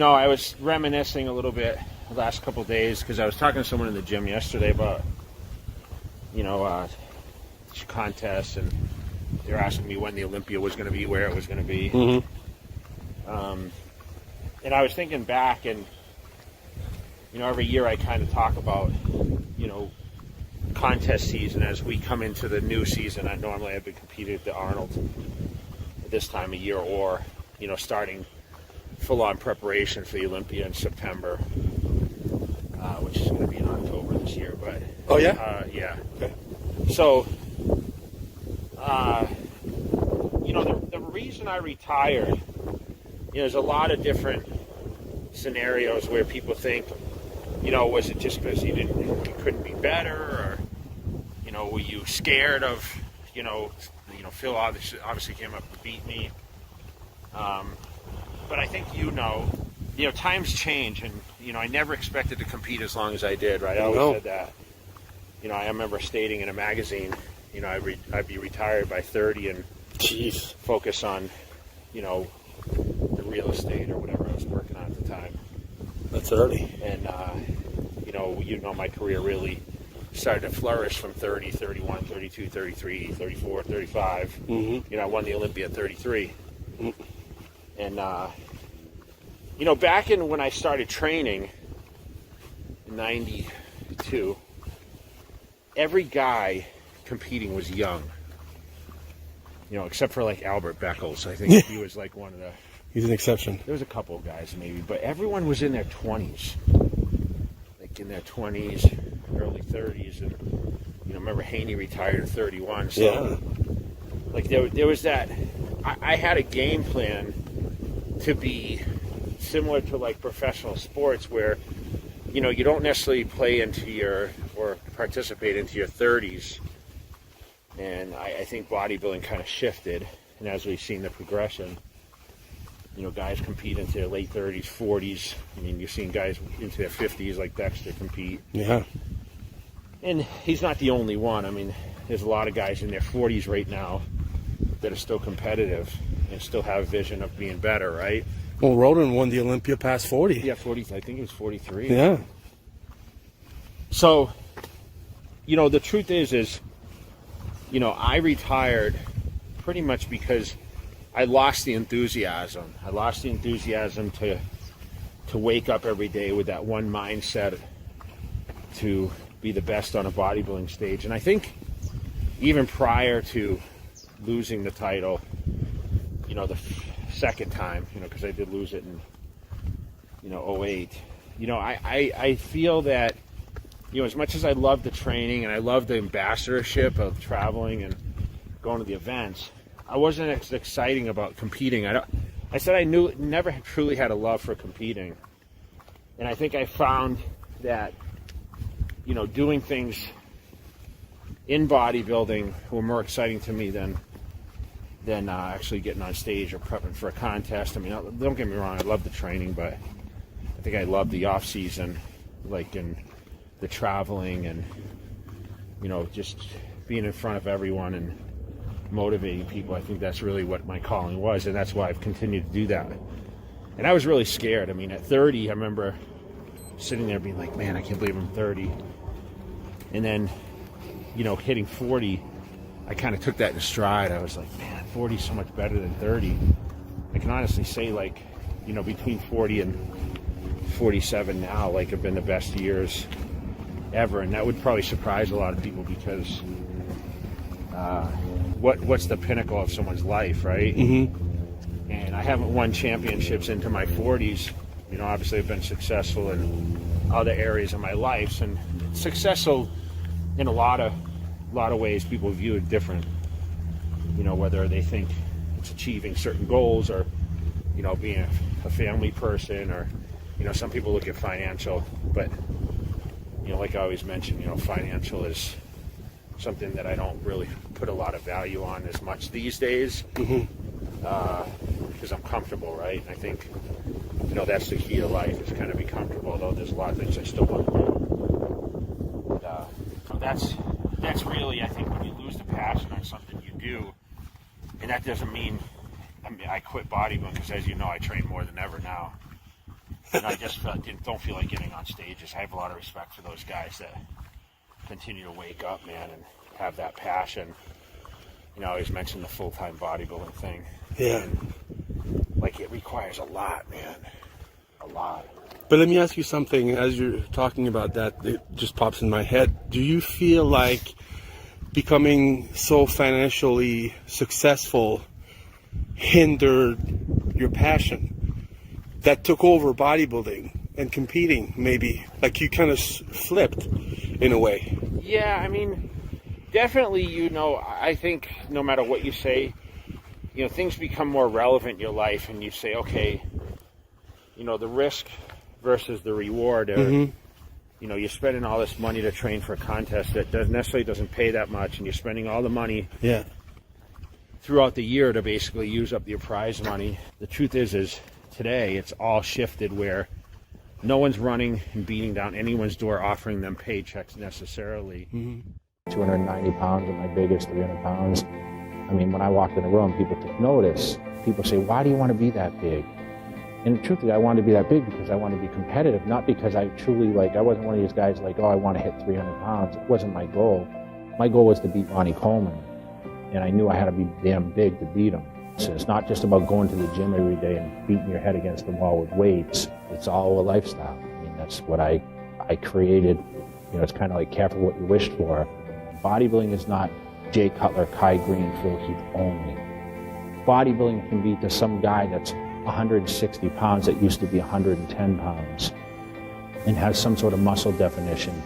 I was reminiscing a little bit the last couple of days because I was talking to someone in the gym yesterday about, contests, and they were asking me when the Olympia was going to be, where it was going to be. And I was thinking back, and, every year I kind of talk about, contest season as we come into the new season. Normally I've been competing at the Arnold at this time of year, or, starting full-on preparation for the Olympia in September, which is going to be in October this year. But oh yeah, yeah. Okay. So, the reason I retired, there's a lot of different scenarios where people think, was it just because you couldn't be better, or, were you scared of, Phil obviously came up to beat me. But I think times change, and I never expected to compete as long as I did, right? I always said that. I remember stating in a magazine, I'd be retired by 30 and focus on, the real estate or whatever I was working on at the time. That's early. And my career really started to flourish from 30, 31, 32, 33, 34, 35. I won the Olympia at 33. And back in when I started training in 92, every guy competing was young. Except for like Albert Beckles. I think he was like one of the... He's an exception. There was a couple of guys maybe, but everyone was in their 20s. Like in their 20s, early 30s. And, remember Haney retired at 31. So, yeah. Like there was that... I had a game plan to be similar to like professional sports where, you don't necessarily play into or participate into your 30s. And I think bodybuilding kind of shifted. And as we've seen the progression, guys compete into their late 30s, 40s. I mean, you're seeing guys into their 50s like Dexter compete. Yeah. And he's not the only one. I mean, there's a lot of guys in their 40s right now that are still competitive and still have vision of being better, right? Well, Roden won the Olympia past 40. Yeah, 40. I think it was 43. Yeah. So, the truth is, I retired pretty much because I lost the enthusiasm. I lost the enthusiasm to wake up every day with that one mindset to be the best on a bodybuilding stage. And I think even prior to losing the title, the second time, because I did lose it in, 08, I feel that, as much as I love the training and I love the ambassadorship of traveling and going to the events, I wasn't as exciting about competing. I said I never truly had a love for competing. And I think I found that, doing things in bodybuilding were more exciting to me than actually getting on stage or prepping for a contest. I mean, don't get me wrong, I love the training, but I think I love the off season, like in the traveling and, just being in front of everyone and motivating people. I think that's really what my calling was, and that's why I've continued to do that. And I was really scared. I mean, at 30, I remember sitting there being like, man, I can't believe I'm 30. And then, hitting 40, I kind of took that in stride. I was like, man, 40 is so much better than 30. I can honestly say, like, between 40 and 47 now, like, have been the best years ever. And that would probably surprise a lot of people because what's the pinnacle of someone's life, right? Mm-hmm. And I haven't won championships into my 40s. Obviously I've been successful in other areas of my life, and successful in a lot of ways. People view it different, whether they think it's achieving certain goals or, being a family person, or, some people look at financial, but, like I always mention, financial is something that I don't really put a lot of value on as much these days, because I'm comfortable, right? And I think, that's the key to life, is kind of be comfortable, although there's a lot of things I still want to do. So that's really, I think, when you lose the passion on something you do, and that doesn't mean, I quit bodybuilding, because as you know, I train more than ever now. And I just don't feel like getting on stages. I have a lot of respect for those guys that continue to wake up, man, and have that passion. You know, I always mention the full-time bodybuilding thing. Yeah. And, like, it requires a lot, man. A lot. But let me ask you something. As you're talking about that, it just pops in my head. Do you feel like becoming so financially successful hindered your passion that took over bodybuilding and competing, maybe? Like you kind of flipped in a way. Yeah, I mean, definitely, you know, I think no matter what you say, you know, things become more relevant in your life, and you say, okay, you know, the risk versus the reward, or, you know, you're spending all this money to train for a contest that necessarily doesn't pay that much, and you're spending all the money throughout the year to basically use up your prize money. The truth is today it's all shifted where no one's running and beating down anyone's door offering them paychecks necessarily. 290 pounds at my biggest, 300 pounds. I mean, when I walked in the room, people took notice. People say, why do you want to be that big? And truthfully, I wanted to be that big because I wanted to be competitive, not because I truly, like, I wasn't one of these guys like, oh, I want to hit 300 pounds. It wasn't my goal. My goal was to beat Ronnie Coleman. And I knew I had to be damn big to beat him. So it's not just about going to the gym every day and beating your head against the wall with weights. It's all a lifestyle. I mean, that's what I created. You know, it's kind of like careful what you wished for. Bodybuilding is not Jay Cutler, Kai Green, Phil Heath only. Bodybuilding can be to some guy that's 160 pounds that used to be 110 pounds and has some sort of muscle definition.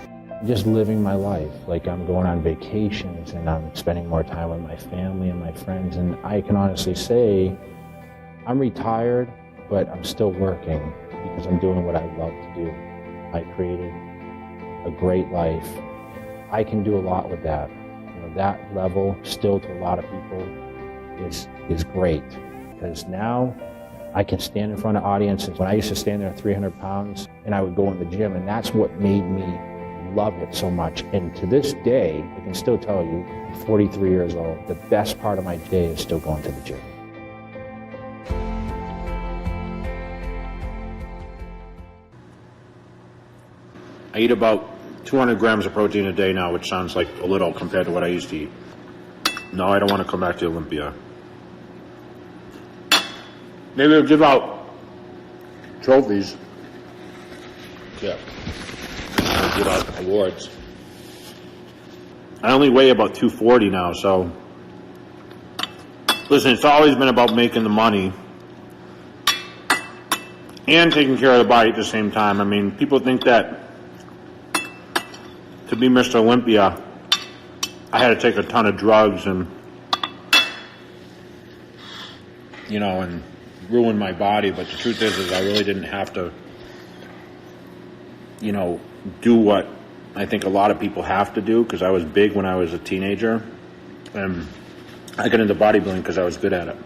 Just living my life, like I'm going on vacations and I'm spending more time with my family and my friends, and I can honestly say I'm retired, but I'm still working because I'm doing what I love to do. I created a great life. I can do a lot with that. You know, that level still to a lot of people is great, because now I can stand in front of audiences. When I used to stand there at 300 pounds and I would go in the gym, and that's what made me love it so much. And to this day, I can still tell you, I'm 43 years old, the best part of my day is still going to the gym. I eat about 200 grams of protein a day now, which sounds like a little compared to what I used to eat. No, I don't want to come back to Olympia. Maybe they'll give out trophies. Yeah. They'll give out awards. I only weigh about 240 now, so listen, it's always been about making the money and taking care of the body at the same time. I mean, people think that to be Mr. Olympia, I had to take a ton of drugs and, you know, and ruin my body. But the truth is I really didn't have to, you know, do what I think a lot of people have to do, because I was big when I was a teenager. And I got into bodybuilding because I was good at it.